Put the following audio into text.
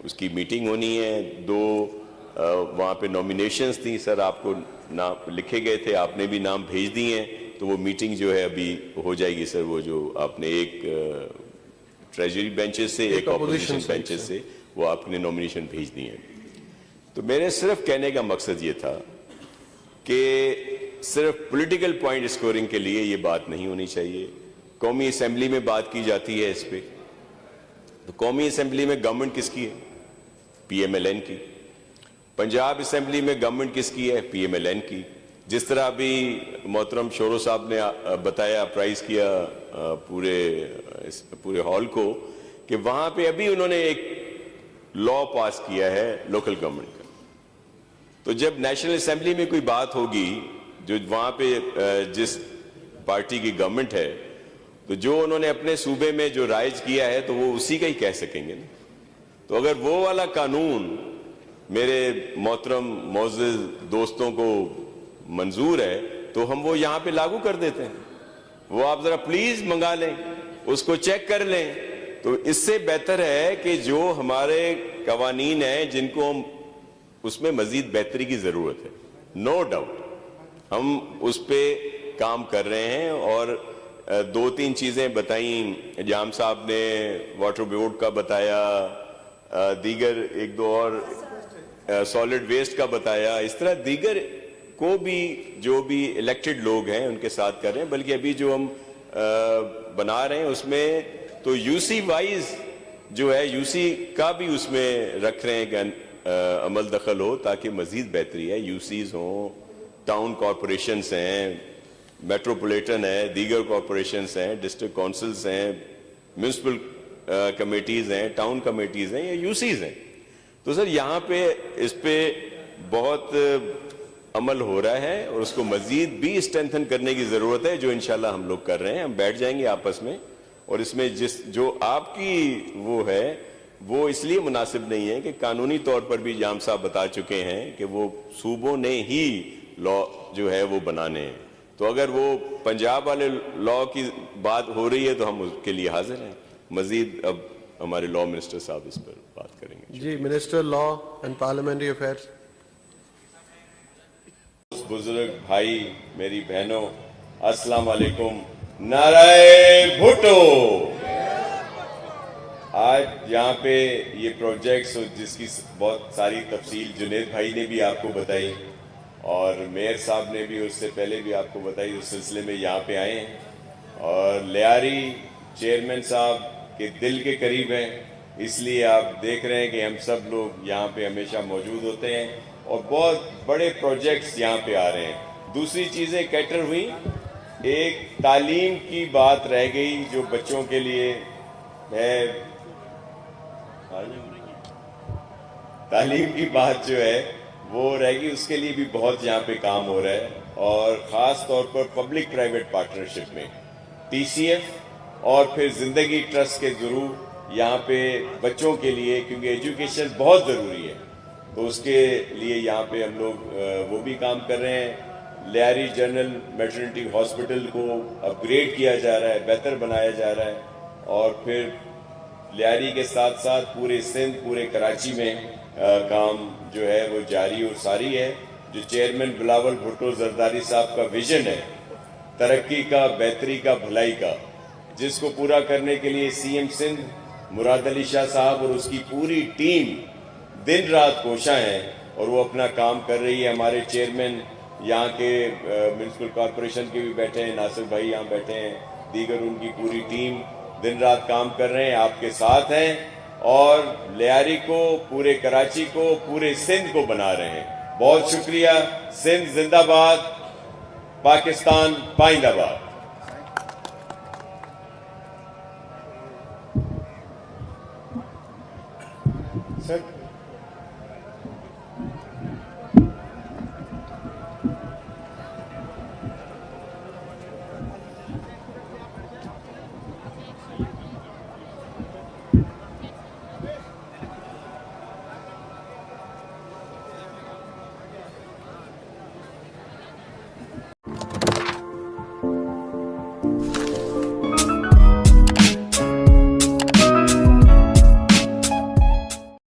اس کی میٹنگ ہونی ہے. 2 وہاں پہ نامینیشنز تھیں سر, آپ کو نام لکھے گئے تھے, آپ نے بھی نام بھیج دیے ہیں, تو وہ میٹنگ جو ہے ابھی ہو جائے گی سر. وہ جو آپ نے ایک ٹریجری بینچز سے, ایک اپوزیشن بینچز سے, وہ آپ نے نامینیشن بھیج دی ہیں. تو میرے صرف کہنے کا مقصد یہ تھا کہ صرف پولیٹیکل پوائنٹ اسکورنگ کے لیے یہ بات نہیں ہونی چاہیے. قومی اسمبلی میں بات کی جاتی ہے اس پہ, تو قومی اسمبلی میں گورنمنٹ کس کی ہے؟ پی ایم ایل این کی. پنجاب اسمبلی میں گورنمنٹ کس کی ہے؟ پی ایم ایل این کی. جس طرح ابھی محترم شورو صاحب نے بتایا, اپرائز کیا پورے ہال کو, کہ وہاں پہ ابھی انہوں نے ایک لا پاس کیا ہے لوکل گورنمنٹ کا. تو جب نیشنل اسمبلی میں کوئی بات ہوگی, جو وہاں پہ جس پارٹی کی گورنمنٹ ہے, تو جو انہوں نے اپنے صوبے میں جو رائج کیا ہے تو وہ اسی کا ہی کہہ سکیں گے نا. تو اگر وہ والا قانون میرے محترم معزز دوستوں کو منظور ہے تو ہم وہ یہاں پہ لاگو کر دیتے ہیں. وہ آپ ذرا پلیز منگا لیں, اس کو چیک کر لیں. تو اس سے بہتر ہے کہ جو ہمارے قوانین ہیں جن کو ہم اس میں مزید بہتری کی ضرورت ہے, نو ڈاؤٹ ہم اس پہ کام کر رہے ہیں. اور 2-3 چیزیں بتائیں جام صاحب نے, واٹر بورڈ کا بتایا, دیگر 1-2 اور سالڈ ویسٹ کا بتایا. اس طرح دیگر کو بھی جو بھی الیکٹڈ لوگ ہیں ان کے ساتھ کر رہے ہیں. بلکہ ابھی جو ہم بنا رہے ہیں اس میں تو یو سی وائز جو ہے, یو سی کا بھی اس میں رکھ رہے ہیں کہ عمل دخل ہو تاکہ مزید بہتری ہے. یو سیز ہوں, ٹاؤن کارپوریشنز ہیں, میٹروپولیٹن ہے, دیگر کارپوریشنز ہیں, ڈسٹرکٹ کونسلز ہیں, میونسپل کمیٹیز ہیں, ٹاؤن کمیٹیز ہیں, یا یو سیز ہیں. تو سر یہاں پہ اس پہ بہت عمل ہو رہا ہے اور اس کو مزید بھی اسٹرینتھن کرنے کی ضرورت ہے, جو انشاءاللہ ہم لوگ کر رہے ہیں. ہم بیٹھ جائیں گے آپس میں, اور اس میں جو آپ کی وہ ہے وہ اس لیے مناسب نہیں ہے کہ قانونی طور پر بھی جام صاحب بتا چکے ہیں کہ وہ صوبوں نے ہی لا جو ہے وہ بنانے ہیں. تو اگر وہ پنجاب والے لا کی بات ہو رہی ہے تو ہم اس کے لیے حاضر ہیں. مزید اب ہمارے لا منسٹر صاحب اس پر بات کریں گے. جی, minister law and parliamentary affairs. بزرگ بھائی, میری بہنوں, السلام علیکم. نعرہ بھٹو. آج یہاں پہ یہ پروجیکٹس جس کی بہت ساری تفصیل جنید بھائی نے بھی آپ کو بتائی اور میئر صاحب نے بھی اس سے پہلے بھی آپ کو بتائی, اس سلسلے میں یہاں پہ آئے ہیں. اور لیاری چیئرمین صاحب کے دل کے قریب ہیں, اس لیے آپ دیکھ رہے ہیں کہ ہم سب لوگ یہاں پہ ہمیشہ موجود ہوتے ہیں اور بہت بڑے پروجیکٹس یہاں پہ آ رہے ہیں. دوسری چیزیں کیٹر ہوئی, ایک تعلیم کی بات رہ گئی جو بچوں کے لیے ہے, تعلیم کی بات جو ہے وہ رہ گئی, اس کے لیے بھی بہت یہاں پہ کام ہو رہا ہے. اور خاص طور پر پبلک پرائیویٹ پارٹنرشپ میں ٹی سی ایف اور پھر زندگی ٹرسٹ کے ضرور یہاں پہ بچوں کے لیے, کیونکہ ایجوکیشن بہت ضروری ہے, تو اس کے لیے یہاں پہ ہم لوگ وہ بھی کام کر رہے ہیں. لیاری جنرل میٹرنٹی ہاسپٹل کو اپ گریڈ کیا جا رہا ہے, بہتر بنایا جا رہا ہے. اور پھر لیاری کے ساتھ ساتھ پورے سندھ, پورے کراچی میں کام جو ہے وہ جاری اور ساری ہے. جو چیئرمین بلاول بھٹو زرداری صاحب کا ویژن ہے ترقی کا, بہتری کا, بھلائی کا, جس کو پورا کرنے کے لیے سی ایم سندھ مراد علی شاہ صاحب اور اس کی پوری ٹیم دن رات کوشاں ہیں اور وہ اپنا کام کر رہی ہے. ہمارے چیئرمین یہاں کے میونسپل کارپوریشن کے بھی بیٹھے ہیں, ناصر بھائی یہاں بیٹھے ہیں, دیگر ان کی پوری ٹیم دن رات کام کر رہے ہیں, آپ کے ساتھ ہیں اور لیاری کو, پورے کراچی کو, پورے سندھ کو بنا رہے ہیں. بہت شکریہ. سندھ زندہ باد, پاکستان پائندہ باد. سر